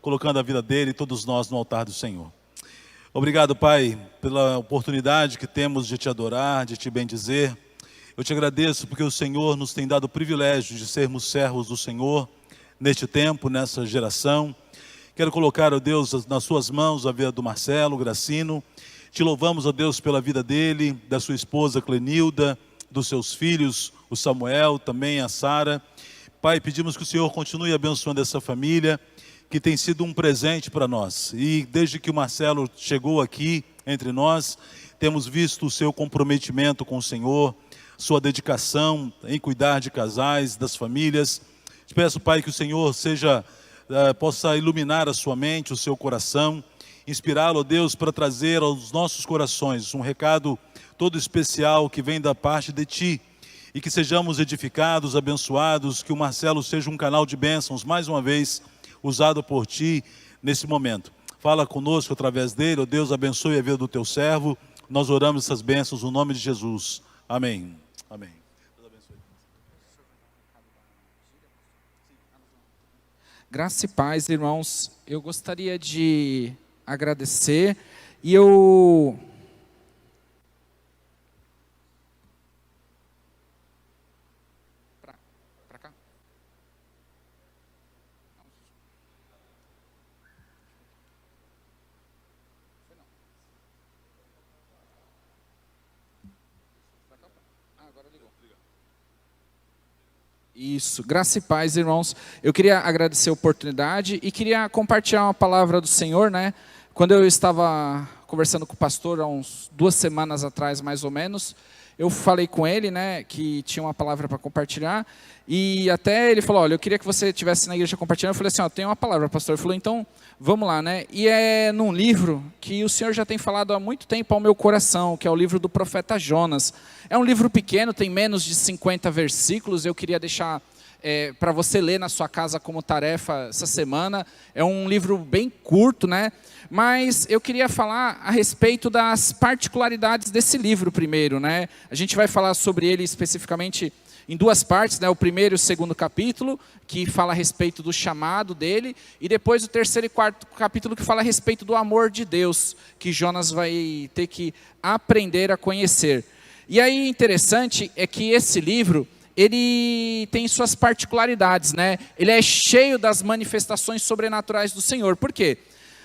colocando a vida dele e todos nós no altar do Senhor. Obrigado, Pai, pela oportunidade que temos de te adorar, de te bendizer. Eu te agradeço porque o Senhor nos tem dado o privilégio de sermos servos do Senhor neste tempo, nessa geração. Quero colocar, ó Deus, nas suas mãos a vida do Marcelo Gracino. Te louvamos, ó Deus, pela vida dele, da sua esposa Clenilda, dos seus filhos, o Samuel, também a Sara. Pai, pedimos que o Senhor continue abençoando essa família, que tem sido um presente para nós. E desde que o Marcelo chegou aqui entre nós, temos visto o seu comprometimento com o Senhor, sua dedicação em cuidar de casais, das famílias. Te peço, Pai, que o Senhor possa iluminar a sua mente, o seu coração, inspirá-lo, Deus, para trazer aos nossos corações um recado todo especial que vem da parte de Ti, e que sejamos edificados, abençoados, que o Marcelo seja um canal de bênçãos, mais uma vez, usado por Ti nesse momento. Fala conosco através dele, ó Deus, abençoe a vida do Teu servo. Nós oramos essas bênçãos no nome de Jesus. Amém. Amém. Graça e paz, irmãos. Eu gostaria de agradecer e eu... Pra cá? Agora ligou. Isso, graça e paz, irmãos. Eu queria agradecer a oportunidade e queria compartilhar uma palavra do Senhor, né? Quando eu estava conversando com o pastor, há uns 2 semanas atrás, mais ou menos, eu falei com ele, né, que tinha uma palavra para compartilhar, e até ele falou, olha, eu queria que você estivesse na igreja compartilhando. Eu falei assim, ó, tem uma palavra, pastor. Ele falou, então, vamos lá, né? E é num livro que o Senhor já tem falado há muito tempo ao meu coração, que é o livro do profeta Jonas. É um livro pequeno, tem menos de 50 versículos, eu queria deixar para você ler na sua casa como tarefa essa semana. É um livro bem curto, né? Mas eu queria falar a respeito das particularidades desse livro primeiro, né? A gente vai falar sobre ele especificamente em 2 partes, né? O primeiro e o segundo capítulo, que fala a respeito do chamado dele, e depois o terceiro e quarto capítulo, que fala a respeito do amor de Deus, que Jonas vai ter que aprender a conhecer. E aí interessante é que esse livro, ele tem suas particularidades, né? Ele é cheio das manifestações sobrenaturais do Senhor. Por quê?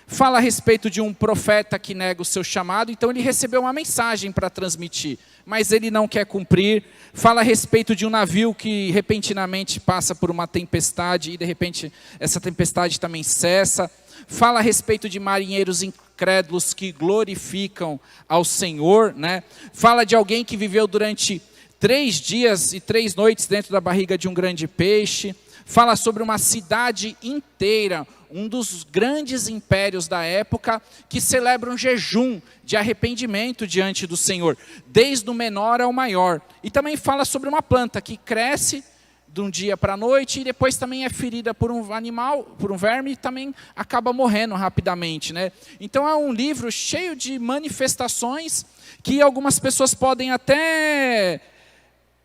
Fala a respeito de um profeta que nega o seu chamado, então ele recebeu uma mensagem para transmitir, mas ele não quer cumprir. Fala a respeito de um navio que repentinamente passa por uma tempestade e de repente essa tempestade também cessa. Fala a respeito de marinheiros incrédulos que glorificam ao Senhor, né? Fala de alguém que viveu durante 3 dias e 3 noites dentro da barriga de um grande peixe. Fala sobre uma cidade inteira, um dos grandes impérios da época, que celebra um jejum de arrependimento diante do Senhor, desde o menor ao maior. E também fala sobre uma planta que cresce de um dia para a noite e depois também é ferida por um animal, por um verme, e também acaba morrendo rapidamente, né? Então é um livro cheio de manifestações que algumas pessoas podem até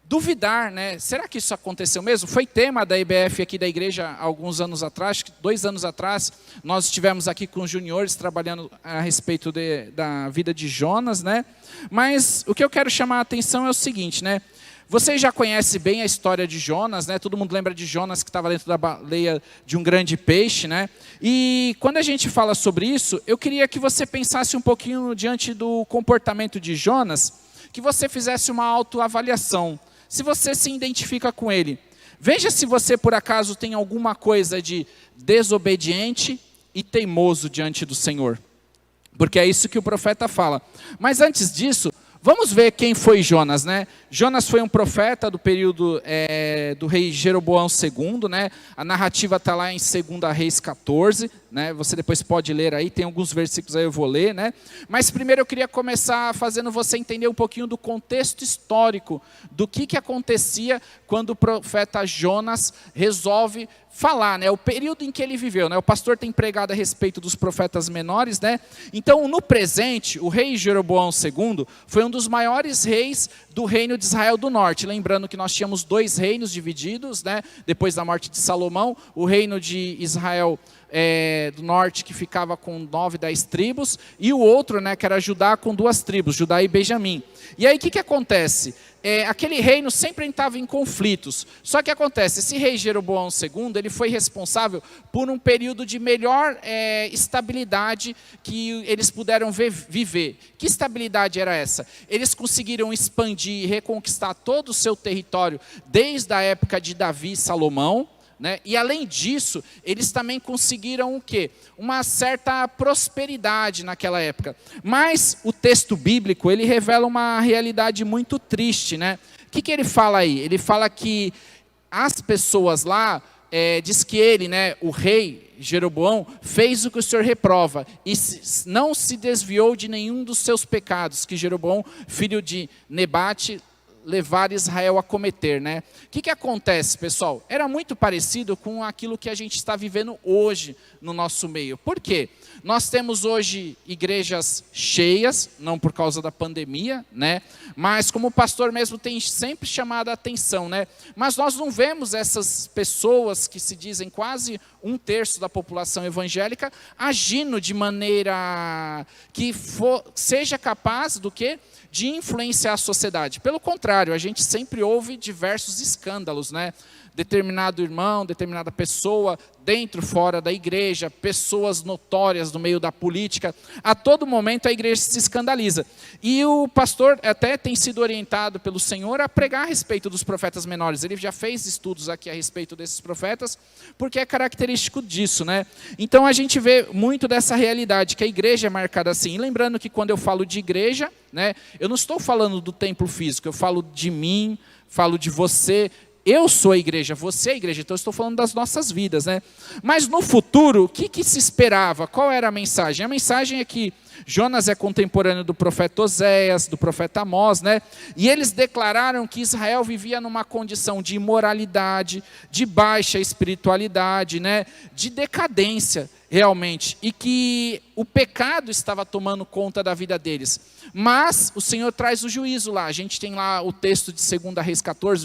duvidar, né? Será que isso aconteceu mesmo? Foi tema da IBF aqui da igreja há alguns anos atrás, 2 anos atrás, nós estivemos aqui com os juniores trabalhando a respeito da vida de Jonas, né? Mas o que eu quero chamar a atenção é o seguinte, né? Você já conhece bem a história de Jonas, né? Todo mundo lembra de Jonas que estava dentro da baleia de um grande peixe, né? E quando a gente fala sobre isso, eu queria que você pensasse um pouquinho diante do comportamento de Jonas, que você fizesse uma autoavaliação. Se você se identifica com ele, veja se você por acaso tem alguma coisa de desobediente e teimoso diante do Senhor. Porque é isso que o profeta fala. Mas antes disso, vamos ver quem foi Jonas, né? Jonas foi um profeta do período do rei Jeroboão II, né? A narrativa está lá em 2 Reis 14, né? Você depois pode ler aí, tem alguns versículos aí eu vou ler, né? Mas primeiro eu queria começar fazendo você entender um pouquinho do contexto histórico, do que acontecia quando o profeta Jonas resolve falar, né? O período em que ele viveu, né? O pastor tem pregado a respeito dos profetas menores, né? Então, no presente, o rei Jeroboão II foi um dos maiores reis do reino de Israel do norte. Lembrando que nós tínhamos 2 reinos divididos, né? Depois da morte de Salomão, o reino de Israel do norte que ficava com 9, 10 tribos, e o outro, né, que era Judá, com 2 tribos, Judá e Benjamim. E aí o que acontece? Aquele reino sempre estava em conflitos. Só que acontece, esse rei Jeroboão II, ele foi responsável por um período de melhor estabilidade que eles puderam viver. Que estabilidade era essa? Eles conseguiram expandir e reconquistar todo o seu território desde a época de Davi e Salomão, né? E além disso, eles também conseguiram o quê? Uma certa prosperidade naquela época. Mas o texto bíblico, ele revela uma realidade muito triste, né? O que ele fala aí? Ele fala que as pessoas lá, diz que ele, né, o rei Jeroboão, fez o que o Senhor reprova e não se desviou de nenhum dos seus pecados, que Jeroboão, filho de Nebate, levar Israel a cometer, né? O que acontece, pessoal? Era muito parecido com aquilo que a gente está vivendo hoje no nosso meio. Por quê? Nós temos hoje igrejas cheias, não por causa da pandemia, né? Mas como o pastor mesmo tem sempre chamado a atenção, né? Mas nós não vemos essas pessoas que se dizem quase 1/3 da população evangélica agindo de maneira que seja capaz do quê? De influenciar a sociedade. Pelo contrário, a gente sempre ouve diversos escândalos, né? Determinado irmão, determinada pessoa, dentro, fora da igreja, pessoas notórias no meio da política, a todo momento a igreja se escandaliza. E o pastor até tem sido orientado pelo Senhor a pregar a respeito dos profetas menores. Ele já fez estudos aqui a respeito desses profetas, porque é característico disso, né? Então a gente vê muito dessa realidade, que a igreja é marcada assim. E lembrando que quando eu falo de igreja, né, eu não estou falando do templo físico, eu falo de mim, falo de você. Eu sou a igreja, você é a igreja, então eu estou falando das nossas vidas, né? Mas no futuro, o que se esperava? Qual era a mensagem? A mensagem é que Jonas é contemporâneo do profeta Oséias, do profeta Amós, né? E eles declararam que Israel vivia numa condição de imoralidade, de baixa espiritualidade, né? De decadência, realmente, e que o pecado estava tomando conta da vida deles. Mas o Senhor traz o juízo lá. A gente tem lá o texto de 2 Reis 14,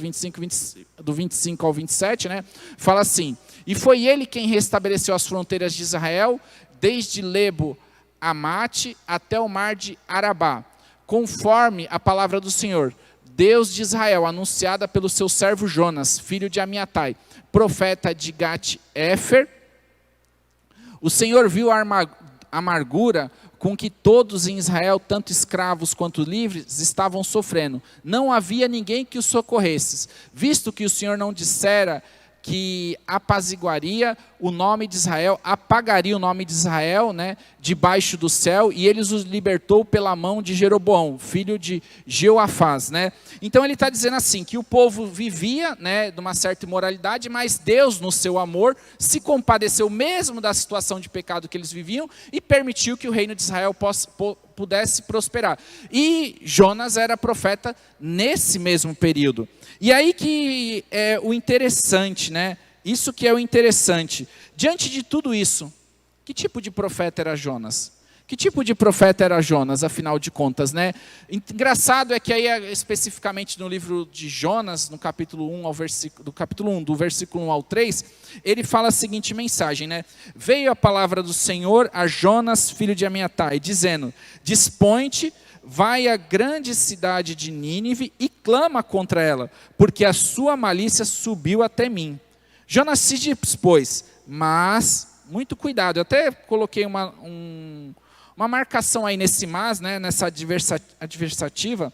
do 25 ao 27, né? Fala assim: e foi ele quem restabeleceu as fronteiras de Israel, desde Lebo Amate até o mar de Arabá, conforme a palavra do Senhor, Deus de Israel, anunciada pelo seu servo Jonas, filho de Amiatai, profeta de Gat-Éfer. O Senhor viu a amargura com que todos em Israel, tanto escravos quanto livres, estavam sofrendo. Não havia ninguém que os socorresse, visto que o Senhor não dissera que apaziguaria o nome de Israel, apagaria o nome de Israel, né, debaixo do céu, e ele os libertou pela mão de Jeroboão, filho de Jeoafás, né? Então ele está dizendo assim, que o povo vivia, né, de uma certa imoralidade, mas Deus, no seu amor, se compadeceu mesmo da situação de pecado que eles viviam e permitiu que o reino de Israel pudesse prosperar. E Jonas era profeta nesse mesmo período. E aí que é o interessante, né? Isso que é o interessante. Diante de tudo isso, que tipo de profeta era Jonas? Que tipo de profeta era Jonas, afinal de contas, né? Engraçado é que aí, especificamente no livro de Jonas, no capítulo 1, do versículo 1 ao 3, ele fala a seguinte mensagem, né? Veio a palavra do Senhor a Jonas, filho de Amiatai, dizendo: dispõe-te, vai à grande cidade de Nínive e clama contra ela, porque a sua malícia subiu até mim. Jonas se dispôs, mas, muito cuidado, eu até coloquei uma marcação aí nesse mas, né, nessa adversativa,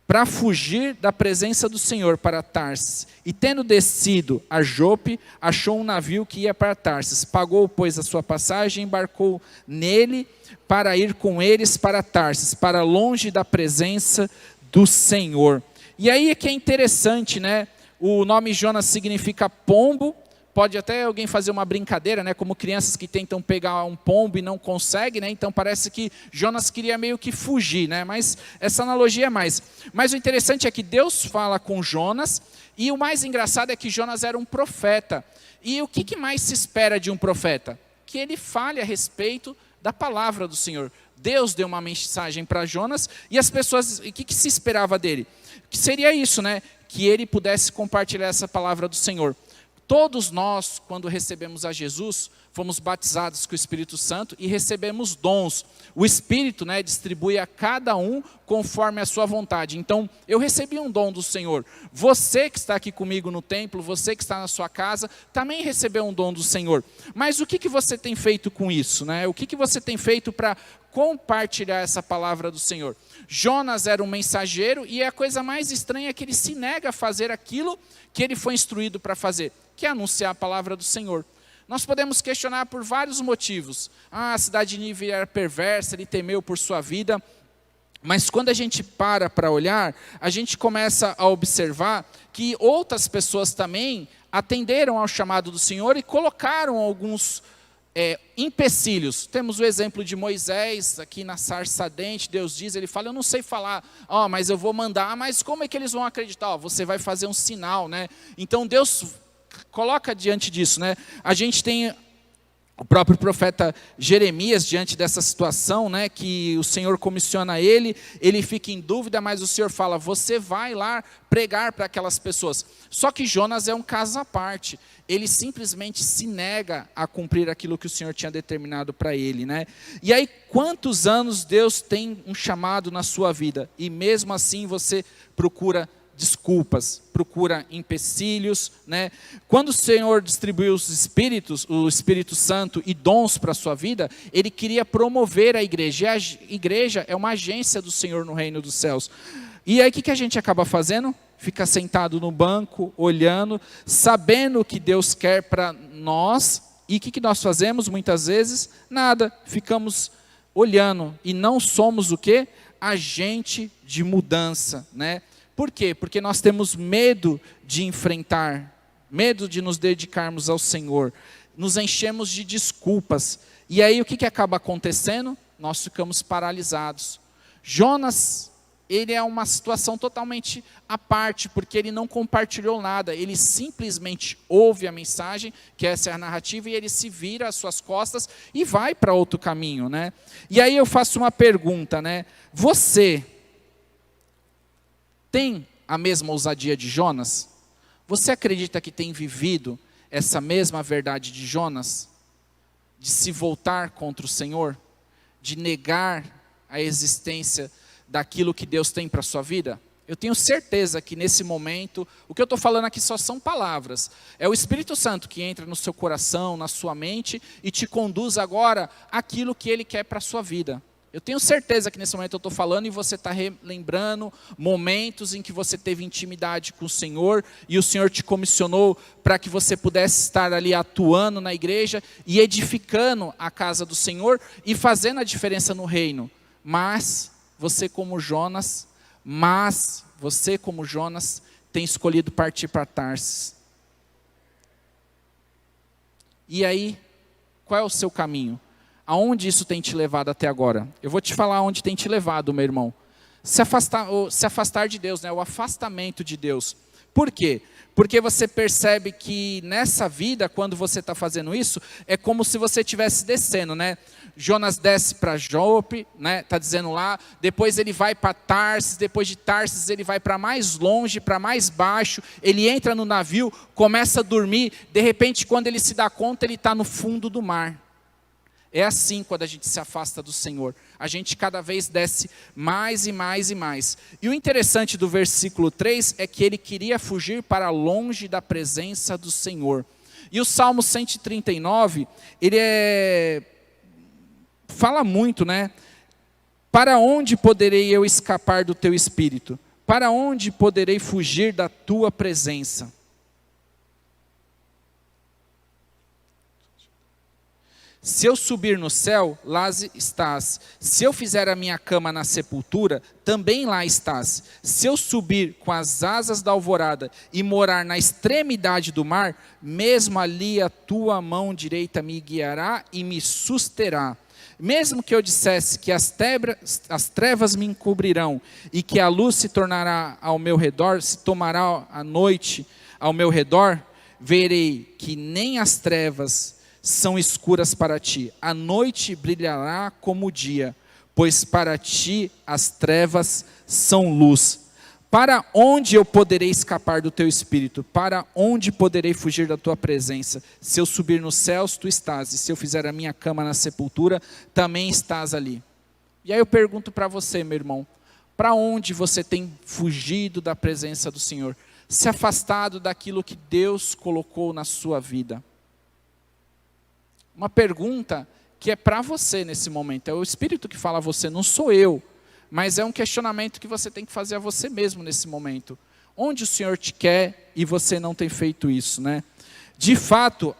para fugir da presença do Senhor para Tarsis. E tendo descido a Jope, achou um navio que ia para Tarsis. Pagou, pois, a sua passagem e embarcou nele para ir com eles para Tarsis, para longe da presença do Senhor. E aí é que é interessante, né? O nome Jonas significa pombo. Pode até alguém fazer uma brincadeira, né? Como crianças que tentam pegar um pombo e não conseguem, né? Então parece que Jonas queria meio que fugir, né? Mas essa analogia é mais. Mas o interessante é que Deus fala com Jonas, e o mais engraçado é que Jonas era um profeta. E o que mais se espera de um profeta? Que ele fale a respeito da palavra do Senhor. Deus deu uma mensagem para Jonas, e as pessoas, o que se esperava dele? Que seria isso, né? Que ele pudesse compartilhar essa palavra do Senhor. Todos nós, quando recebemos a Jesus, fomos batizados com o Espírito Santo e recebemos dons. O Espírito, né, distribui a cada um conforme a sua vontade. Então, eu recebi um dom do Senhor. Você que está aqui comigo no templo, você que está na sua casa, também recebeu um dom do Senhor. Mas o que você tem feito com isso, né? O que você tem feito para compartilhar essa palavra do Senhor? Jonas era um mensageiro e a coisa mais estranha é que ele se nega a fazer aquilo que ele foi instruído para fazer, que é anunciar a palavra do Senhor. Nós podemos questionar por vários motivos. A cidade de Nínive era perversa, ele temeu por sua vida. Mas quando a gente para olhar, a gente começa a observar que outras pessoas também atenderam ao chamado do Senhor e colocaram alguns empecilhos. Temos o exemplo de Moisés, aqui na sarça ardente, Deus diz, ele fala, eu não sei falar, mas eu vou mandar, mas como é que eles vão acreditar? Você vai fazer um sinal, né? Então Deus coloca diante disso, né? A gente tem o próprio profeta Jeremias diante dessa situação, né, que o Senhor comissiona ele fica em dúvida, mas o Senhor fala, você vai lá pregar para aquelas pessoas. Só que Jonas é um caso à parte, ele simplesmente se nega a cumprir aquilo que o Senhor tinha determinado para ele, né? E aí, quantos anos Deus tem um chamado na sua vida, e mesmo assim você procura desculpas, procura empecilhos, né? Quando o Senhor distribuiu os Espíritos, o Espírito Santo e dons para a sua vida, Ele queria promover a igreja, e a igreja é uma agência do Senhor no reino dos céus. E aí o que a gente acaba fazendo? Fica sentado no banco, olhando, sabendo o que Deus quer para nós, e o que nós fazemos muitas vezes? Nada, ficamos olhando, e não somos o quê? Agente de mudança, né? Por quê? Porque nós temos medo de enfrentar, medo de nos dedicarmos ao Senhor, nos enchemos de desculpas, e aí o que acaba acontecendo? Nós ficamos paralisados. Jonas, ele é uma situação totalmente à parte, porque ele não compartilhou nada, ele simplesmente ouve a mensagem, que essa é a narrativa, e ele se vira às suas costas e vai para outro caminho, né? E aí eu faço uma pergunta, né? Você tem a mesma ousadia de Jonas? Você acredita que tem vivido essa mesma verdade de Jonas? De se voltar contra o Senhor? De negar a existência daquilo que Deus tem para a sua vida? Eu tenho certeza que nesse momento, o que eu estou falando aqui só são palavras. É o Espírito Santo que entra no seu coração, na sua mente, e te conduz agora àquilo que Ele quer para a sua vida. Eu tenho certeza que nesse momento eu estou falando e você está relembrando momentos em que você teve intimidade com o Senhor e o Senhor te comissionou para que você pudesse estar ali atuando na igreja e edificando a casa do Senhor e fazendo a diferença no reino. Mas você como Jonas tem escolhido partir para Tarsis. E aí, qual é o seu caminho? Aonde isso tem te levado até agora? Eu vou te falar onde tem te levado, meu irmão. Se afastar de Deus, né? O afastamento de Deus. Por quê? Porque você percebe que nessa vida, quando você está fazendo isso, é como se você estivesse descendo, né? Jonas desce para Jope, né? Está dizendo lá, depois ele vai para Tarsis, depois de Tarsis ele vai para mais longe, para mais baixo, ele entra no navio, começa a dormir, de repente quando ele se dá conta, ele está no fundo do mar. É assim quando a gente se afasta do Senhor. A gente cada vez desce mais e mais e mais. E o interessante do versículo 3 é que ele queria fugir para longe da presença do Senhor. E o Salmo 139, ele fala muito, né? Para onde poderei eu escapar do teu espírito? Para onde poderei fugir da tua presença? Se eu subir no céu, lá estás. Se eu fizer a minha cama na sepultura, também lá estás. Se eu subir com as asas da alvorada e morar na extremidade do mar, mesmo ali a tua mão direita me guiará e me susterá. Mesmo que eu dissesse que as trevas me encobrirão e que a luz se tornará ao meu redor, se tomará a noite ao meu redor, verei que nem as trevas são escuras para ti. A noite brilhará como o dia, pois para ti as trevas são luz. Para onde eu poderei escapar do teu espírito? Para onde poderei fugir da tua presença? Se eu subir nos céus, tu estás, e se eu fizer a minha cama na sepultura, também estás ali. E aí eu pergunto para você, meu irmão, para onde você tem fugido da presença do Senhor? Se afastado daquilo que Deus colocou na sua vida? Uma pergunta que é para você nesse momento, é o Espírito que fala a você, não sou eu. Mas é um questionamento que você tem que fazer a você mesmo nesse momento. Onde o Senhor te quer e você não tem feito isso, né? De fato,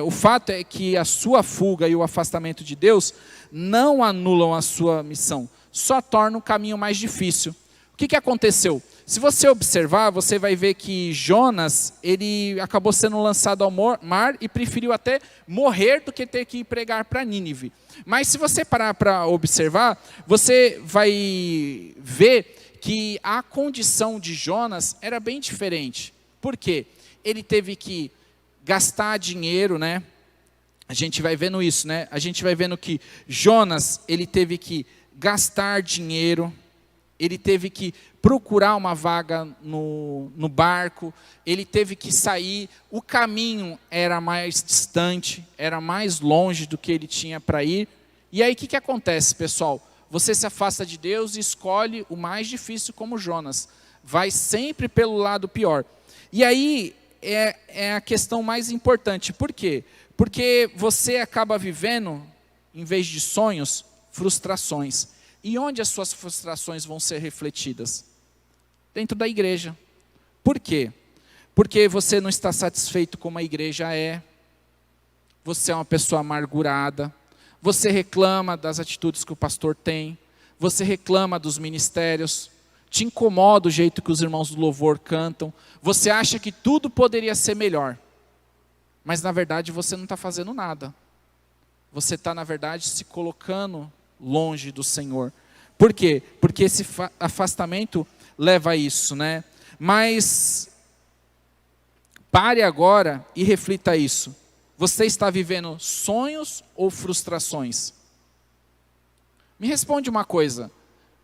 o fato é que a sua fuga e o afastamento de Deus não anulam a sua missão, só torna o caminho mais difícil. O que aconteceu? Se você observar, você vai ver que Jonas, ele acabou sendo lançado ao mar e preferiu até morrer do que ter que ir pregar para Nínive. Mas se você parar para observar, você vai ver que a condição de Jonas era bem diferente. Por quê? Ele teve que gastar dinheiro, né? A gente vai vendo isso, né? A gente vai vendo que Jonas, ele teve que gastar dinheiro, ele teve que procurar uma vaga no barco, ele teve que sair, o caminho era mais distante, era mais longe do que ele tinha para ir. E aí o que acontece, pessoal? Você se afasta de Deus e escolhe o mais difícil como Jonas. Vai sempre pelo lado pior. E aí é a questão mais importante. Por quê? Porque você acaba vivendo, em vez de sonhos, frustrações. E onde as suas frustrações vão ser refletidas? Dentro da igreja. Por quê? Porque você não está satisfeito como a igreja é. Você é uma pessoa amargurada. Você reclama das atitudes que o pastor tem. Você reclama dos ministérios. Te incomoda o jeito que os irmãos do louvor cantam. Você acha que tudo poderia ser melhor. Mas na verdade você não está fazendo nada. Você está na verdade se colocando longe do Senhor. Por quê? Porque esse afastamento leva a isso, né? Mas pare agora e reflita isso. Você está vivendo sonhos ou frustrações? Me responde uma coisa.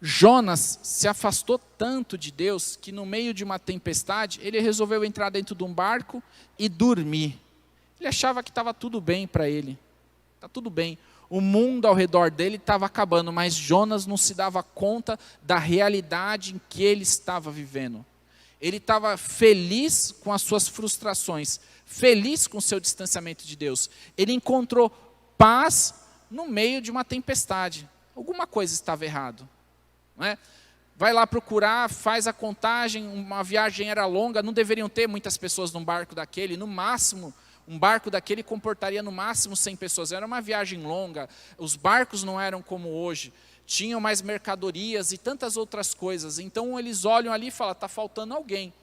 Jonas se afastou tanto de Deus que no meio de uma tempestade ele resolveu entrar dentro de um barco e dormir. Ele achava que estava tudo bem para ele. Está tudo bem. O mundo ao redor dele estava acabando, mas Jonas não se dava conta da realidade em que ele estava vivendo. Ele estava feliz com as suas frustrações, feliz com o seu distanciamento de Deus. Ele encontrou paz no meio de uma tempestade. Alguma coisa estava errado, não é? Vai lá procurar, faz a contagem, uma viagem era longa, não deveriam ter muitas pessoas num barco daquele, no máximo. Um barco daquele comportaria no máximo 100 pessoas. Era uma viagem longa, os barcos não eram como hoje. Tinham mais mercadorias e tantas outras coisas. Então eles olham ali e falam, está faltando alguém.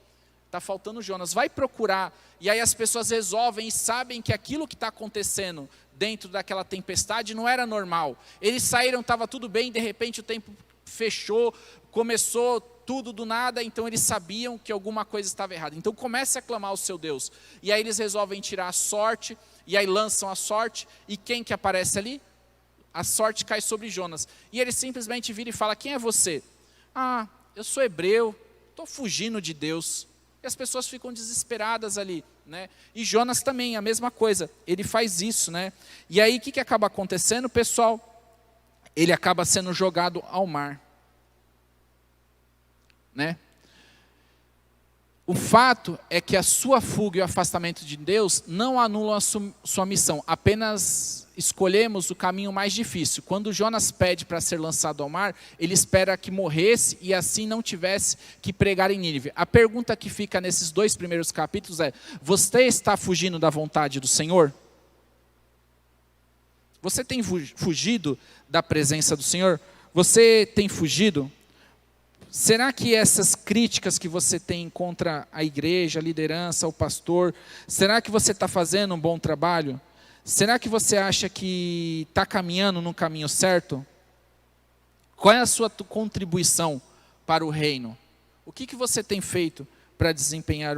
Está faltando Jonas. Vai procurar. E aí as pessoas resolvem e sabem que aquilo que está acontecendo dentro daquela tempestade não era normal. Eles saíram, estava tudo bem, de repente o tempo fechou, começou tudo do nada, então eles sabiam que alguma coisa estava errada. Então comece a clamar ao seu Deus. E aí eles resolvem tirar a sorte, e aí lançam a sorte, e quem que aparece ali? A sorte cai sobre Jonas. E ele simplesmente vira e fala, quem é você? Ah, eu sou hebreu, estou fugindo de Deus. E as pessoas ficam desesperadas ali, né? E Jonas também, a mesma coisa, ele faz isso, né? E aí o que acaba acontecendo, pessoal? Ele acaba sendo jogado ao mar. Né? O fato é que a sua fuga e o afastamento de Deus não anulam a sua missão, apenas escolhemos o caminho mais difícil. Quando Jonas pede para ser lançado ao mar, ele espera que morresse e assim não tivesse que pregar em Nínive. A pergunta que fica nesses 2 primeiros capítulos é, você está fugindo da vontade do Senhor? Você tem fugido da presença do Senhor? Você tem fugido? Será que essas críticas que você tem contra a igreja, a liderança, o pastor, será que você está fazendo um bom trabalho? Será que você acha que está caminhando no caminho certo? Qual é a sua contribuição para o reino? O que você tem feito para desempenhar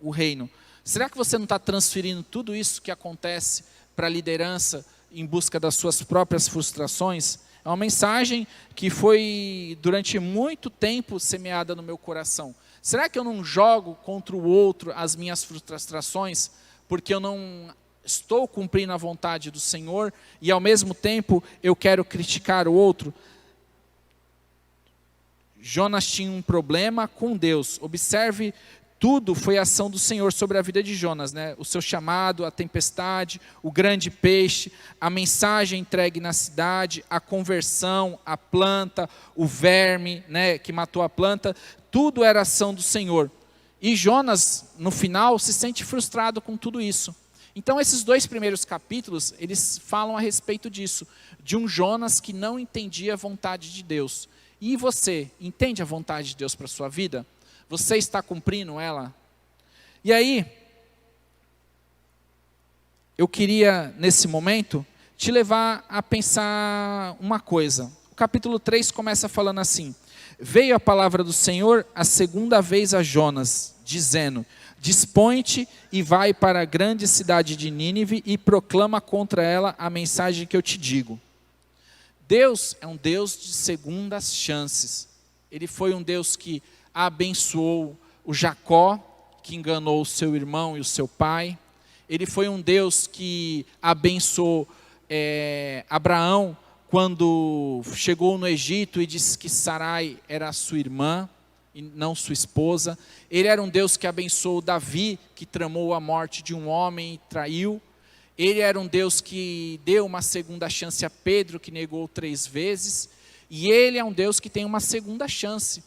o reino? Será que você não está transferindo tudo isso que acontece para a liderança em busca das suas próprias frustrações? É uma mensagem que foi durante muito tempo semeada no meu coração. Será que eu não jogo contra o outro as minhas frustrações, porque eu não estou cumprindo a vontade do Senhor e ao mesmo tempo eu quero criticar o outro? Jonas tinha um problema com Deus. Observe, tudo foi ação do Senhor sobre a vida de Jonas, né? O seu chamado, a tempestade, o grande peixe, a mensagem entregue na cidade, a conversão, a planta, o verme, né, que matou a planta, tudo era ação do Senhor. E Jonas, no final, se sente frustrado com tudo isso. Então, esses 2 primeiros capítulos, eles falam a respeito disso, de um Jonas que não entendia a vontade de Deus. E você, entende a vontade de Deus para a sua vida? Você está cumprindo ela? E aí, eu queria, nesse momento, te levar a pensar uma coisa. O capítulo 3 começa falando assim: veio a palavra do Senhor a segunda vez a Jonas, dizendo: dispõe-te e vai para a grande cidade de Nínive e proclama contra ela a mensagem que eu te digo. Deus é um Deus de segundas chances. Ele foi um Deus que abençoou o Jacó, que enganou o seu irmão e o seu pai. Ele foi um Deus que abençoou Abraão quando chegou no Egito e disse que Sarai era a sua irmã e não sua esposa. Ele era um Deus que abençoou Davi, que tramou a morte de um homem e traiu. Ele era um Deus que deu uma segunda chance a Pedro, que negou 3 vezes. E ele é um Deus que tem uma segunda chance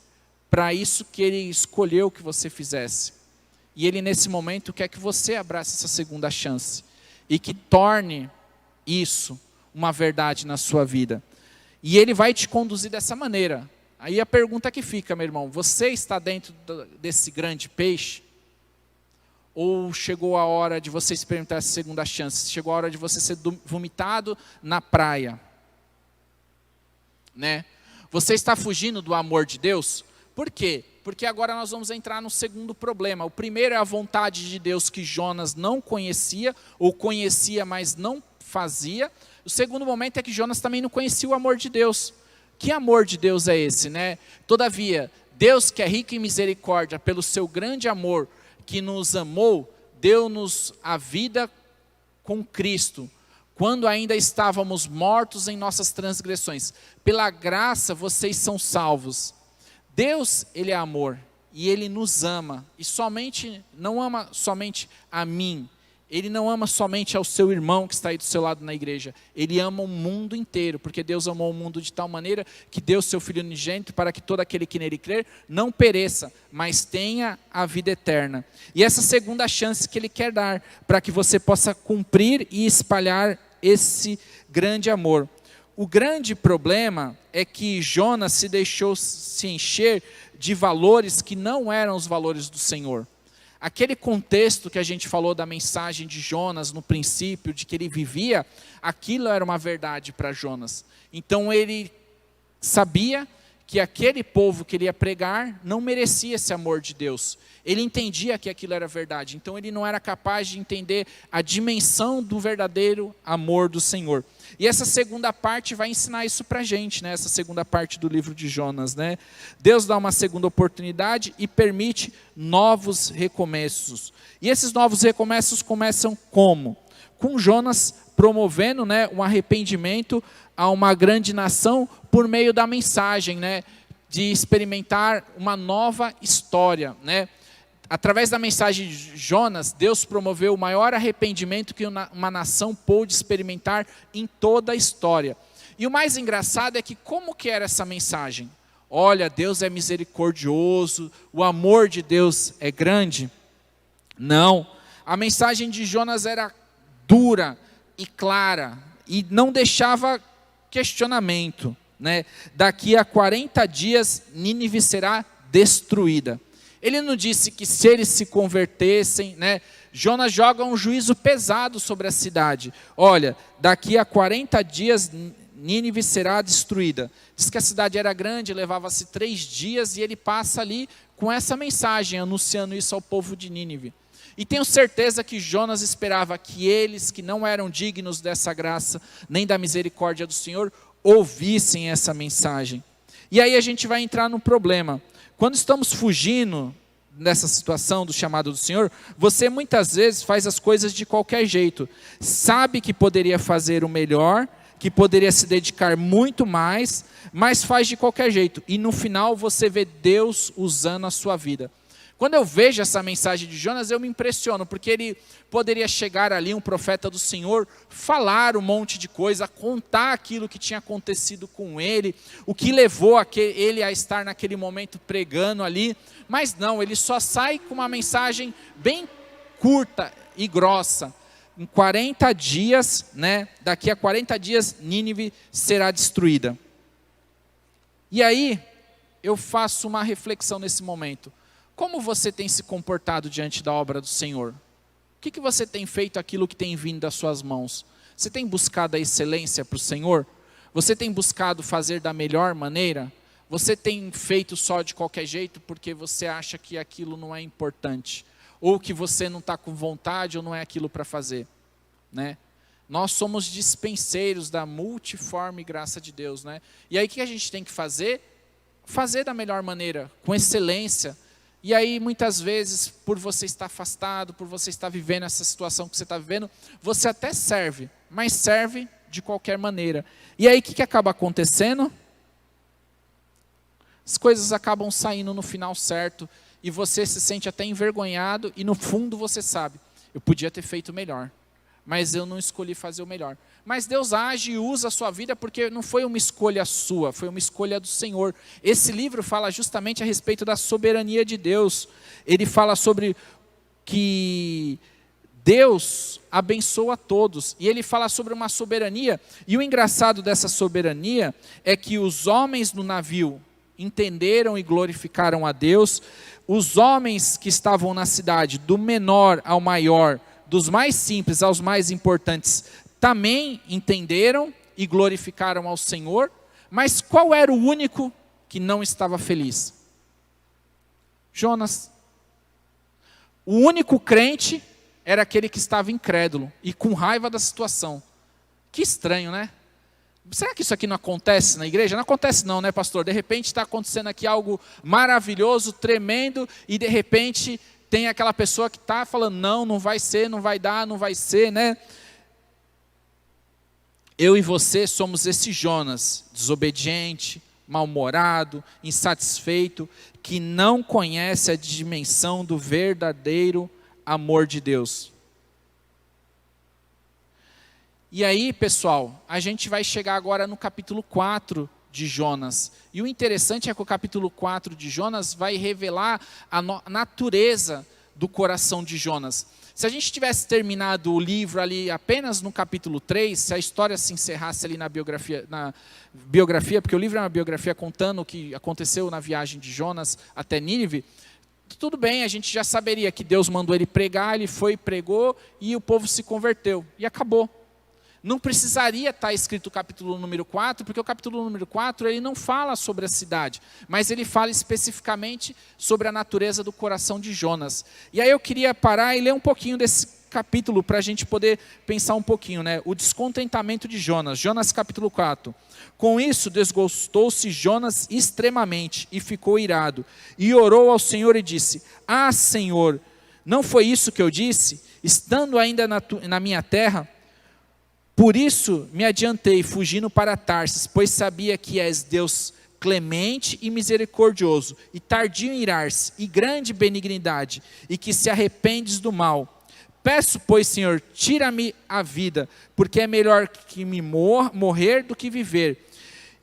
para isso que ele escolheu que você fizesse. E ele, nesse momento, quer que você abrace essa segunda chance e que torne isso uma verdade na sua vida. E ele vai te conduzir dessa maneira. Aí a pergunta que fica, meu irmão: você está dentro desse grande peixe? Ou chegou a hora de você experimentar essa segunda chance? Chegou a hora de você ser vomitado na praia? Né? Você está fugindo do amor de Deus? Por quê? Porque agora nós vamos entrar no segundo problema. O primeiro é a vontade de Deus que Jonas não conhecia, ou conhecia, mas não fazia. O segundo momento é que Jonas também não conhecia o amor de Deus. Que amor de Deus é esse, né? Todavia, Deus, que é rico em misericórdia, pelo seu grande amor, que nos amou, deu-nos a vida com Cristo, quando ainda estávamos mortos em nossas transgressões. Pela graça vocês são salvos. Deus, Ele é amor, e Ele nos ama, e não ama somente a mim, Ele não ama somente ao seu irmão que está aí do seu lado na igreja, Ele ama o mundo inteiro, porque Deus amou o mundo de tal maneira que deu seu Filho unigênito para que todo aquele que nele crer não pereça, mas tenha a vida eterna. E essa segunda chance que Ele quer dar, para que você possa cumprir e espalhar esse grande amor. O grande problema é que Jonas se deixou se encher de valores que não eram os valores do Senhor. Aquele contexto que a gente falou da mensagem de Jonas no princípio, de que ele vivia, aquilo era uma verdade para Jonas. Então ele sabia que aquele povo que ele ia pregar não merecia esse amor de Deus. Ele entendia que aquilo era verdade, então ele não era capaz de entender a dimensão do verdadeiro amor do Senhor. E essa segunda parte vai ensinar isso para a gente, né? Essa segunda parte do livro de Jonas, né? Deus dá uma segunda oportunidade e permite novos recomeços. E esses novos recomeços começam como? Com Jonas promovendo, né, um arrependimento a uma grande nação por meio da mensagem, né, de experimentar uma nova história, né? Através da mensagem de Jonas, Deus promoveu o maior arrependimento que uma nação pôde experimentar em toda a história. E o mais engraçado é que como que era essa mensagem? Olha, Deus é misericordioso, o amor de Deus é grande. Não, a mensagem de Jonas era dura e clara e não deixava questionamento, né? Daqui a 40 dias Nínive será destruída. Ele não disse que se eles se convertessem, né? Jonas joga um juízo pesado sobre a cidade. Olha, daqui a 40 dias Nínive será destruída. Diz que a cidade era grande, levava-se 3 dias, e ele passa ali com essa mensagem, anunciando isso ao povo de Nínive. E tenho certeza que Jonas esperava que eles, que não eram dignos dessa graça, nem da misericórdia do Senhor, ouvissem essa mensagem. E aí a gente vai entrar no problema. Quando estamos fugindo dessa situação do chamado do Senhor, você muitas vezes faz as coisas de qualquer jeito. Sabe que poderia fazer o melhor, que poderia se dedicar muito mais, mas faz de qualquer jeito. E no final você vê Deus usando a sua vida. Quando eu vejo essa mensagem de Jonas, eu me impressiono, porque ele poderia chegar ali, um profeta do Senhor, falar um monte de coisa, contar aquilo que tinha acontecido com ele, o que levou ele a estar naquele momento pregando ali, mas não, ele só sai com uma mensagem bem curta e grossa. Em 40 dias, daqui a 40 dias, Nínive será destruída. E aí, eu faço uma reflexão nesse momento. Como você tem se comportado diante da obra do Senhor? O que você tem feito aquilo que tem vindo das suas mãos? Você tem buscado a excelência para o Senhor? Você tem buscado fazer da melhor maneira? Você tem feito só de qualquer jeito porque você acha que aquilo não é importante? Ou que você não está com vontade ou não é aquilo para fazer? Nós somos dispenseiros da multiforme graça de Deus. E aí o que a gente tem que fazer? Fazer da melhor maneira, com excelência. E aí, muitas vezes, por você estar afastado, por você estar vivendo essa situação que você está vivendo, você até serve, mas serve de qualquer maneira. E aí, o que acaba acontecendo? As coisas acabam saindo no final certo, e você se sente até envergonhado, e no fundo você sabe, eu podia ter feito melhor, mas eu não escolhi fazer o melhor. Mas Deus age e usa a sua vida porque não foi uma escolha sua, foi uma escolha do Senhor. Esse livro fala justamente a respeito da soberania de Deus. Ele fala sobre que Deus abençoa todos. E ele fala sobre uma soberania. E o engraçado dessa soberania é que os homens no navio entenderam e glorificaram a Deus. Os homens que estavam na cidade, do menor ao maior, dos mais simples aos mais importantes, também entenderam e glorificaram ao Senhor, mas qual era o único que não estava feliz? Jonas. O único crente era aquele que estava incrédulo e com raiva da situação. Que estranho, né? Será que isso aqui não acontece na igreja? Não acontece não, pastor? De repente está acontecendo aqui algo maravilhoso, tremendo, e de repente tem aquela pessoa que está falando, não vai ser, não vai dar, não vai ser, Eu e você somos esse Jonas, desobediente, mal-humorado, insatisfeito, que não conhece a dimensão do verdadeiro amor de Deus. E aí, pessoal, a gente vai chegar agora no capítulo 4 de Jonas. E o interessante é que o capítulo 4 de Jonas vai revelar a natureza do coração de Jonas. Se a gente tivesse terminado o livro ali apenas no capítulo 3, se a história se encerrasse ali na biografia, porque o livro é uma biografia contando o que aconteceu na viagem de Jonas até Nínive, tudo bem, a gente já saberia que Deus mandou ele pregar, ele foi, pregou e o povo se converteu. E acabou. Não precisaria estar escrito o capítulo número 4, porque o capítulo número 4 ele não fala sobre a cidade, mas ele fala especificamente sobre a natureza do coração de Jonas. E aí eu queria parar e ler um pouquinho desse capítulo para a gente poder pensar um pouquinho, O descontentamento de Jonas. Jonas capítulo 4. Com isso desgostou-se Jonas extremamente e ficou irado. E orou ao Senhor e disse, Senhor, não foi isso que eu disse? Estando ainda na minha terra, por isso me adiantei, fugindo para Tarsis, pois sabia que és Deus clemente e misericordioso, e tardio em irar-se, e grande benignidade, e que se arrependes do mal. Peço, pois, Senhor, tira-me a vida, porque é melhor que me morrer do que viver.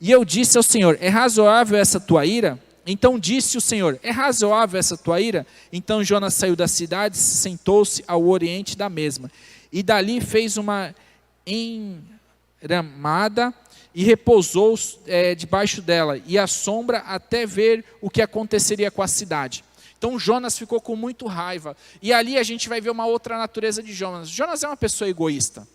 E eu disse ao Senhor, é razoável essa tua ira? Então disse o Senhor, é razoável essa tua ira? Então Jonas saiu da cidade, sentou-se ao oriente da mesma, e dali fez uma enramada e repousou debaixo dela, e à sombra até ver o que aconteceria com a cidade. Então Jonas ficou com muito raiva, e ali a gente vai ver uma outra natureza de Jonas. Jonas é uma pessoa egoísta.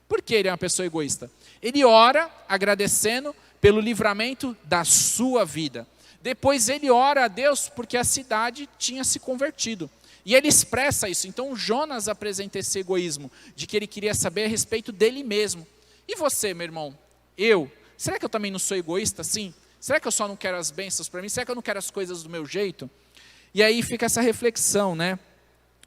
Por que ele é uma pessoa egoísta? Ele ora agradecendo pelo livramento da sua vida. Depois ele ora a Deus porque a cidade tinha se convertido. E ele expressa isso. Então Jonas apresenta esse egoísmo, de que ele queria saber a respeito dele mesmo. E você, meu irmão? Eu Será que eu também não sou egoísta assim? Será que eu só não quero as bênçãos para mim? Será que eu não quero as coisas do meu jeito? E aí fica essa reflexão, né?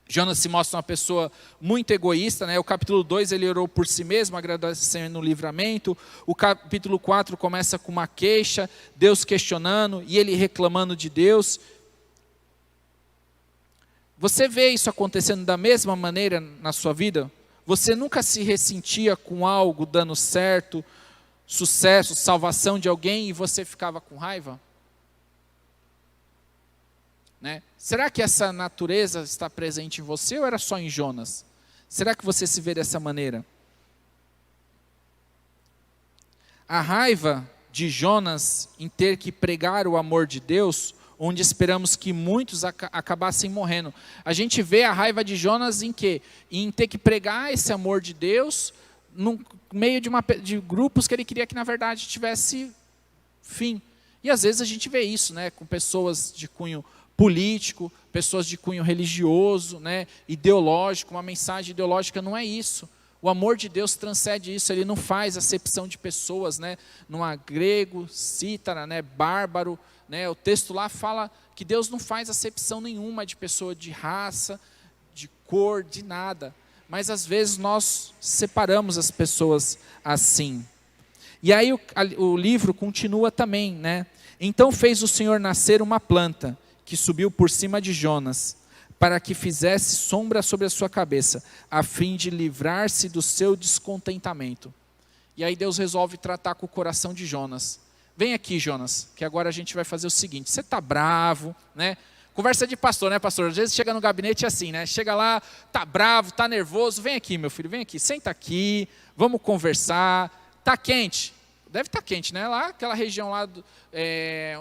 Jonas se mostra uma pessoa muito egoísta, né? O capítulo 2 ele orou por si mesmo, agradecendo o livramento. O capítulo 4 começa com uma queixa, Deus questionando e ele reclamando de Deus. Você vê isso acontecendo da mesma maneira na sua vida? Você nunca se ressentia com algo dando certo, sucesso, salvação de alguém e você ficava com raiva? Né? Será que essa natureza está presente em você ou era só em Jonas? Será que você se vê dessa maneira? A raiva de Jonas em ter que pregar o amor de Deus, onde esperamos que muitos acabassem morrendo. A gente vê a raiva de Jonas em quê? Em ter que pregar esse amor de Deus no meio de grupos que ele queria que na verdade tivesse fim. E às vezes a gente vê isso, né, com pessoas de cunho político, pessoas de cunho religioso, né, ideológico. Uma mensagem ideológica não é isso. O amor de Deus transcende isso, ele não faz acepção de pessoas, né, não há grego, cítara, né, bárbaro, né, o texto lá fala que Deus não faz acepção nenhuma de pessoa, de raça, de cor, de nada. Mas às vezes nós separamos as pessoas assim. E aí o livro continua também, né? Então fez o Senhor nascer uma planta, que subiu por cima de Jonas, para que fizesse sombra sobre a sua cabeça, a fim de livrar-se do seu descontentamento. E aí Deus resolve tratar com o coração de Jonas. Vem aqui, Jonas, que agora a gente vai fazer o seguinte, você está bravo, né? Conversa de pastor, né, pastor? Às vezes chega no gabinete assim, né? Chega lá, está bravo, está nervoso, vem aqui, meu filho, vem aqui, senta aqui, vamos conversar, está quente. Deve estar quente, né? Lá, aquela região lá,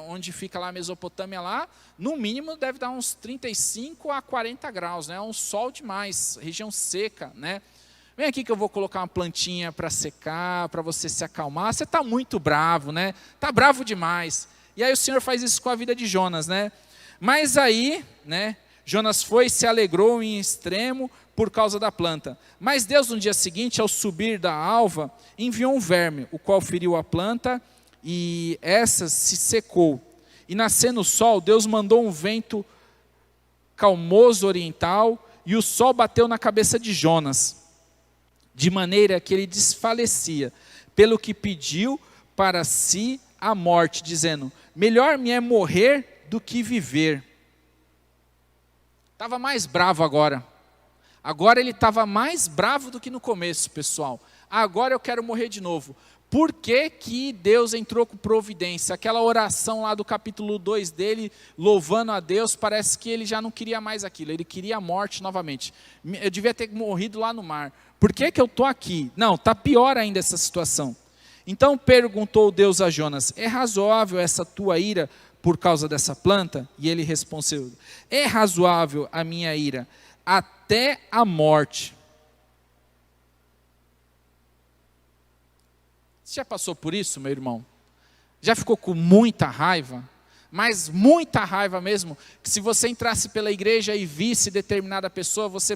onde fica lá a Mesopotâmia lá, no mínimo deve dar uns 35 a 40 graus, né? Um sol demais, região seca, né? Vem aqui que eu vou colocar uma plantinha para secar, para você se acalmar. Você está muito bravo, né? Está bravo demais. E aí o Senhor faz isso com a vida de Jonas, né? Mas aí, né? Jonas foi e se alegrou em extremo por causa da planta. Mas Deus, no dia seguinte, ao subir da alva, enviou um verme, o qual feriu a planta, e essa se secou. E nascendo o sol, Deus mandou um vento calmoso oriental, e o sol bateu na cabeça de Jonas, de maneira que ele desfalecia, pelo que pediu para si a morte, dizendo, melhor me é morrer do que viver. Estava mais bravo agora. Agora ele estava mais bravo do que no começo, pessoal. Agora eu quero morrer de novo. Por que que Deus entrou com providência? Aquela oração lá do capítulo 2 dele, louvando a Deus, parece que ele já não queria mais aquilo. Ele queria a morte novamente. Eu devia ter morrido lá no mar. Por que que eu estou aqui? Não, está pior ainda essa situação. Então perguntou Deus a Jonas, é razoável essa tua ira por causa dessa planta? E ele respondeu, é razoável a minha ira até a morte. Você já passou por isso, meu irmão? Já ficou com muita raiva? Mas muita raiva mesmo, que se você entrasse pela igreja e visse determinada pessoa, você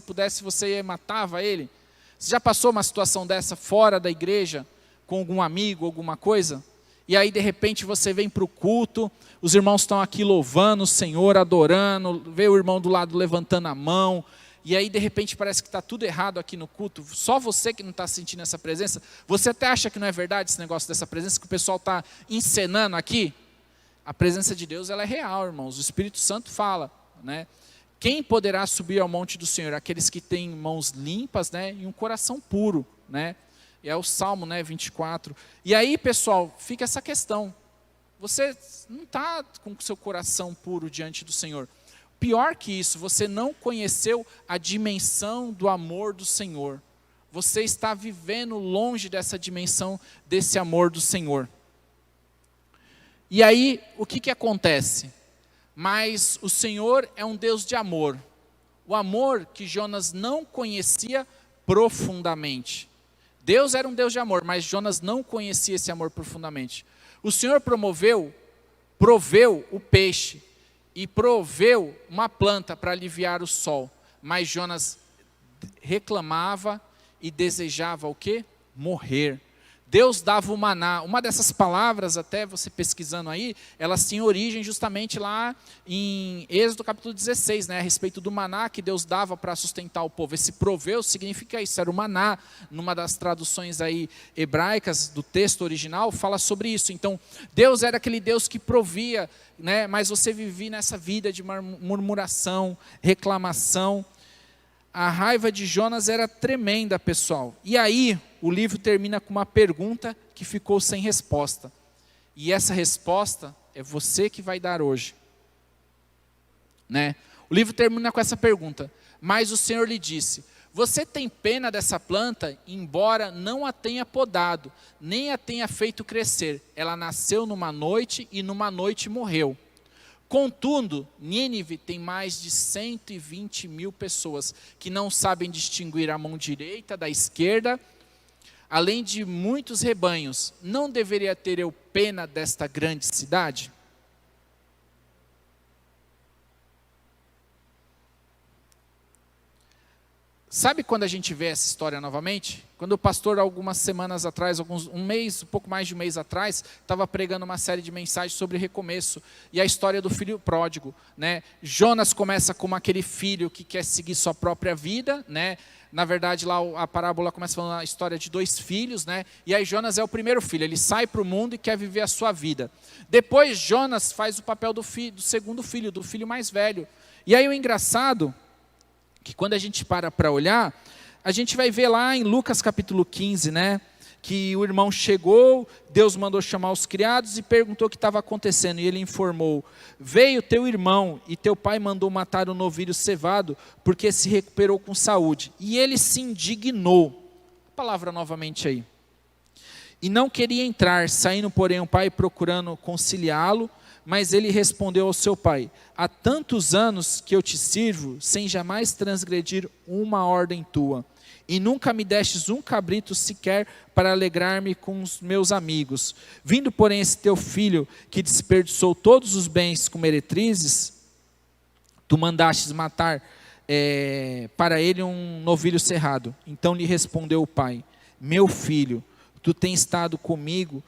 matava ele? Você já passou uma situação dessa fora da igreja, com algum amigo, alguma coisa? E aí de repente você vem para o culto, os irmãos estão aqui louvando o Senhor, adorando, vê o irmão do lado levantando a mão, e aí de repente parece que está tudo errado aqui no culto, só você que não está sentindo essa presença. Você até acha que não é verdade esse negócio dessa presença, que o pessoal está encenando aqui? A presença de Deus, ela é real, irmãos. O Espírito Santo fala, né? Quem poderá subir ao monte do Senhor? Aqueles que têm mãos limpas, né, e um coração puro, né? E é o Salmo, né, 24. E aí, pessoal, fica essa questão. Você não está com o seu coração puro diante do Senhor. Pior que isso, você não conheceu a dimensão do amor do Senhor. Você está vivendo longe dessa dimensão, desse amor do Senhor. E aí, o que acontece? Mas o Senhor é um Deus de amor. O amor que Jonas não conhecia profundamente. Deus era um Deus de amor, mas Jonas não conhecia esse amor profundamente. O Senhor proveu o peixe e proveu uma planta para aliviar o sol. Mas Jonas reclamava e desejava o quê? Morrer. Deus dava o maná. Uma dessas palavras, até você pesquisando aí, elas têm origem justamente lá em Êxodo capítulo 16, né, a respeito do maná que Deus dava para sustentar o povo. Esse proveu significa isso, era o maná. Numa das traduções aí hebraicas do texto original, fala sobre isso. Então, Deus era aquele Deus que provia, né, mas você vivia nessa vida de murmuração, reclamação. A raiva de Jonas era tremenda, pessoal. E aí, o livro termina com uma pergunta que ficou sem resposta. E essa resposta é você que vai dar hoje. Né? O livro termina com essa pergunta. Mas o Senhor lhe disse: você tem pena dessa planta, embora não a tenha podado, nem a tenha feito crescer. Ela nasceu numa noite e numa noite morreu. Contudo, Nínive tem mais de 120 mil pessoas que não sabem distinguir a mão direita da esquerda, além de muitos rebanhos. Não deveria ter eu pena desta grande cidade? Sabe quando a gente vê essa história novamente? Quando o pastor, algumas semanas atrás, um pouco mais de um mês atrás, estava pregando uma série de mensagens sobre recomeço. E a história do filho pródigo. Né? Jonas começa como aquele filho que quer seguir sua própria vida. Né? Na verdade, lá a parábola começa falando a história de 2 filhos. Né? E aí Jonas é o primeiro filho. Ele sai para o mundo e quer viver a sua vida. Depois Jonas faz o papel do segundo filho, do filho mais velho. E aí o engraçado, que quando a gente para olhar, a gente vai ver lá em Lucas capítulo 15, né, que o irmão chegou, Deus mandou chamar os criados e perguntou o que estava acontecendo, e ele informou: veio teu irmão e teu pai mandou matar o novilho cevado, porque se recuperou com saúde, e ele se indignou. A palavra novamente aí. E não queria entrar, saindo porém o pai procurando conciliá-lo, mas ele respondeu ao seu pai: há tantos anos que eu te sirvo, sem jamais transgredir uma ordem tua, e nunca me destes um cabrito sequer para alegrar-me com os meus amigos. Vindo porém esse teu filho, que desperdiçou todos os bens com meretrizes, tu mandastes matar para ele um novilho cerrado. Então lhe respondeu o pai: meu filho, tu tens estado comigo,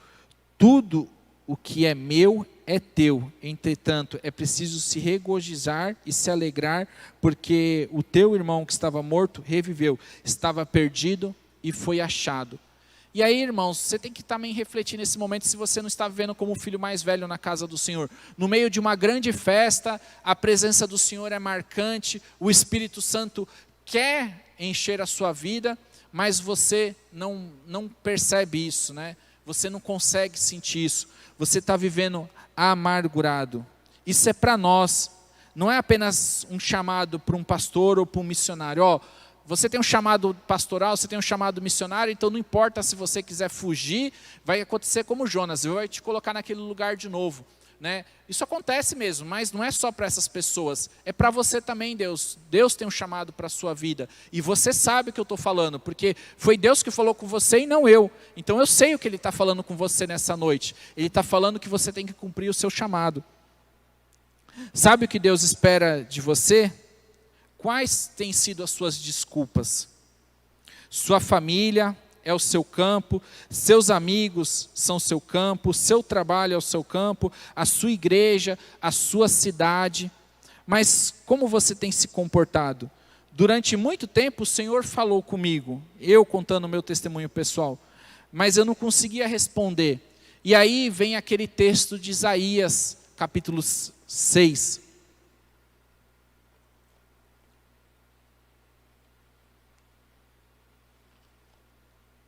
tudo o que é meu é teu. Entretanto, é preciso se regozijar e se alegrar, porque o teu irmão que estava morto reviveu, estava perdido e foi achado. E aí, irmãos, você tem que também refletir nesse momento se você não está vivendo como o filho mais velho na casa do Senhor. No meio de uma grande festa, a presença do Senhor é marcante, o Espírito Santo quer encher a sua vida, mas você não percebe isso, né? Você não consegue sentir isso. Você está vivendo amargurado. Isso é para nós. Não é apenas um chamado para um pastor ou para um missionário. Você tem um chamado pastoral, você tem um chamado missionário, então não importa se você quiser fugir, vai acontecer como Jonas, vai te colocar naquele lugar de novo. Né? Isso acontece mesmo, mas não é só para essas pessoas, é para você também. Deus tem um chamado para a sua vida, e você sabe o que eu estou falando, porque foi Deus que falou com você e não eu. Então eu sei o que Ele está falando com você nessa noite. Ele está falando que você tem que cumprir o seu chamado. Sabe o que Deus espera de você? Quais têm sido as suas desculpas? Sua família é o seu campo, seus amigos são seu campo, seu trabalho é o seu campo, a sua igreja, a sua cidade. Mas como você tem se comportado? Durante muito tempo o Senhor falou comigo, eu contando o meu testemunho pessoal, mas eu não conseguia responder. E aí vem aquele texto de Isaías, capítulo 6.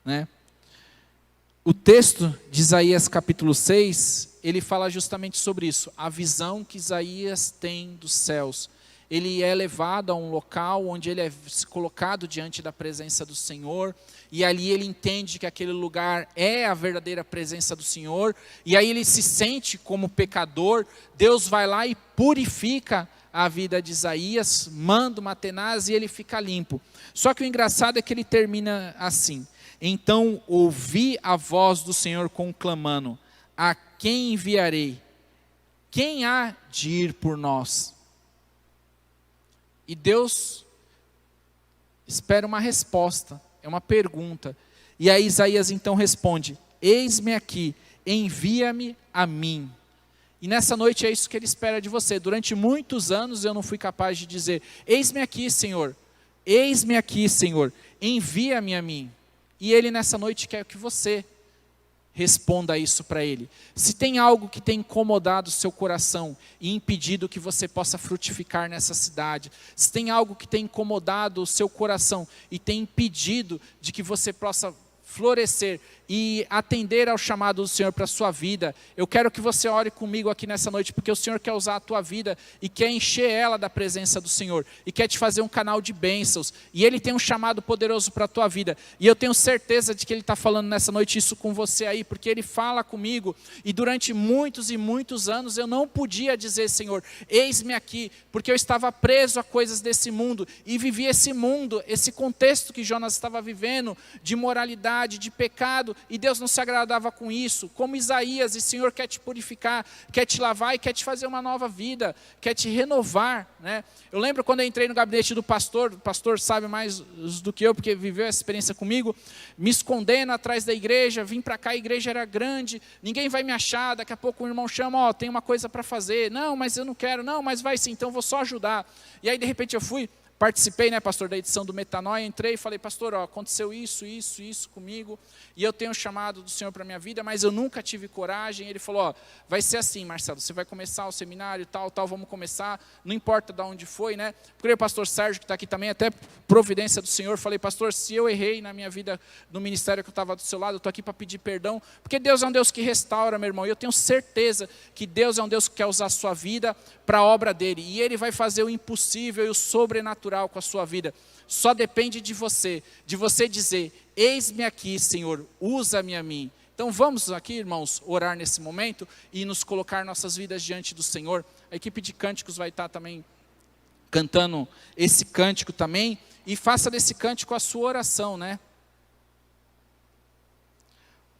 Né? O texto de Isaías capítulo 6, ele fala justamente sobre isso, a visão que Isaías tem dos céus. Ele é levado a um local onde ele é colocado diante da presença do Senhor, e ali ele entende que aquele lugar é a verdadeira presença do Senhor, e aí ele se sente como pecador. Deus vai lá e purifica a vida de Isaías, manda uma tenaz e ele fica limpo. Só que o engraçado é que ele termina assim: então ouvi a voz do Senhor conclamando: a quem enviarei? Quem há de ir por nós? E Deus espera uma resposta, é uma pergunta. E aí Isaías então responde: eis-me aqui, envia-me a mim. E nessa noite é isso que Ele espera de você. Durante muitos anos eu não fui capaz de dizer, eis-me aqui, Senhor, envia-me a mim. E Ele nessa noite quer que você responda isso para Ele. Se tem algo que tem incomodado o seu coração e impedido que você possa frutificar nessa cidade, se tem algo que tem incomodado o seu coração e tem impedido de que você possa florescer e atender ao chamado do Senhor para a sua vida, eu quero que você ore comigo aqui nessa noite, porque o Senhor quer usar a tua vida e quer encher ela da presença do Senhor, e quer te fazer um canal de bênçãos, e Ele tem um chamado poderoso para a tua vida, e eu tenho certeza de que Ele está falando nessa noite isso com você aí, porque Ele fala comigo, e durante muitos e muitos anos eu não podia dizer, Senhor, eis-me aqui, porque eu estava preso a coisas desse mundo, e vivia esse mundo, esse contexto que Jonas estava vivendo, de moralidade, de pecado, e Deus não se agradava com isso, como Isaías, e o Senhor quer te purificar, quer te lavar e quer te fazer uma nova vida, quer te renovar, né? Eu lembro quando eu entrei no gabinete do pastor, o pastor sabe mais do que eu, porque viveu essa experiência comigo, me escondendo atrás da igreja, vim para cá, a igreja era grande, ninguém vai me achar, daqui a pouco o irmão chama, tem uma coisa para fazer, não, mas eu não quero, não, mas vai sim, então eu vou só ajudar, e aí de repente eu fui, participei, né, pastor, da edição do Metanoia, entrei e falei, pastor, aconteceu isso comigo, e eu tenho chamado do Senhor para a minha vida, mas eu nunca tive coragem. Ele falou, vai ser assim, Marcelo, você vai começar o seminário, tal, vamos começar, não importa de onde foi, né, procurei o pastor Sérgio, que está aqui também, até providência do Senhor, falei, pastor, se eu errei na minha vida, no ministério que eu estava do seu lado, eu estou aqui para pedir perdão, porque Deus é um Deus que restaura, meu irmão, e eu tenho certeza que Deus é um Deus que quer usar a sua vida para a obra dele, e Ele vai fazer o impossível e o sobrenatural com a sua vida. Só depende de você dizer, eis-me aqui, Senhor, usa-me a mim. Então vamos aqui, irmãos, orar nesse momento e nos colocar nossas vidas diante do Senhor. A equipe de cânticos vai estar também cantando esse cântico também, e faça desse cântico a sua oração, né?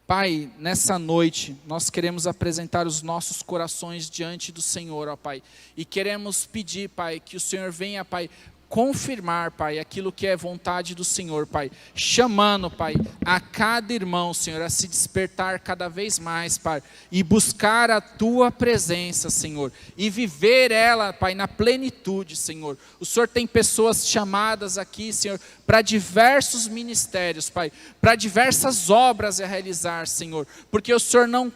Pai, nessa noite, nós queremos apresentar os nossos corações diante do Senhor, ó Pai, e queremos pedir, Pai, que o Senhor venha, Pai, confirmar, Pai, aquilo que é vontade do Senhor, Pai, chamando, Pai, a cada irmão, Senhor, a se despertar cada vez mais, Pai, e buscar a Tua presença, Senhor, e viver ela, Pai, na plenitude, Senhor. O Senhor tem pessoas chamadas aqui, Senhor, para diversos ministérios, Pai, para diversas obras a realizar, Senhor, porque o Senhor não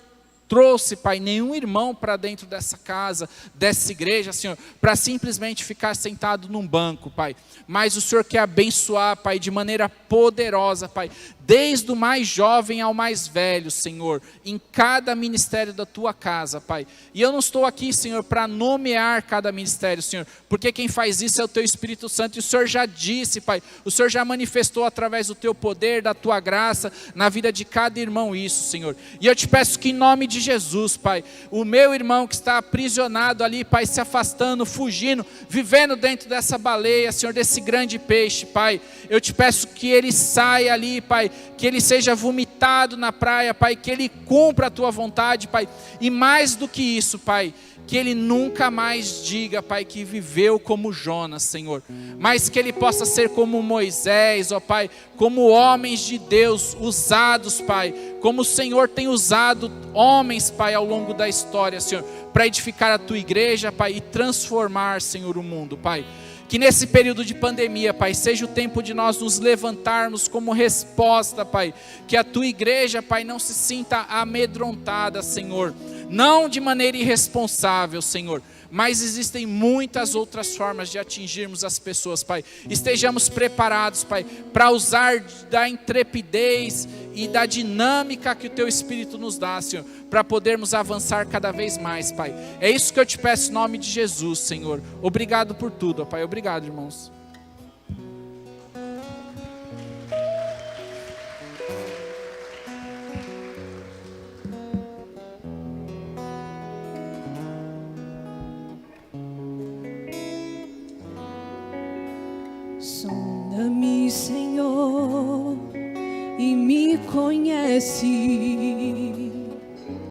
trouxe, Pai, nenhum irmão para dentro dessa casa, dessa igreja, Senhor, para simplesmente ficar sentado num banco, Pai. Mas o Senhor quer abençoar, Pai, de maneira poderosa, Pai, desde o mais jovem ao mais velho, Senhor, em cada ministério da Tua casa, Pai. E eu não estou aqui, Senhor, para nomear cada ministério, Senhor, porque quem faz isso é o Teu Espírito Santo, e o Senhor já disse, Pai, o Senhor já manifestou através do Teu poder, da Tua graça, na vida de cada irmão isso, Senhor. E eu te peço que em nome de Jesus, Pai, o meu irmão que está aprisionado ali, Pai, se afastando, fugindo, vivendo dentro dessa baleia, Senhor, desse grande peixe, Pai, eu te peço que ele saia ali, Pai, que ele seja vomitado na praia, Pai, que ele cumpra a Tua vontade, Pai, e mais do que isso, Pai, que ele nunca mais diga, Pai, que viveu como Jonas, Senhor, mas que ele possa ser como Moisés, ó Pai, como homens de Deus usados, Pai, como o Senhor tem usado homens, Pai, ao longo da história, Senhor, para edificar a Tua igreja, Pai, e transformar, Senhor, o mundo, Pai. Que nesse período de pandemia, Pai, seja o tempo de nós nos levantarmos como resposta, Pai. Que a Tua igreja, Pai, não se sinta amedrontada, Senhor. Não de maneira irresponsável, Senhor. Mas existem muitas outras formas de atingirmos as pessoas, Pai. Estejamos preparados, Pai, para usar da intrepidez e da dinâmica que o Teu Espírito nos dá, Senhor, para podermos avançar cada vez mais, Pai. É isso que eu te peço em nome de Jesus, Senhor. Obrigado por tudo, ó Pai. Obrigado, irmãos. Sonda-me, Senhor, e me conhece.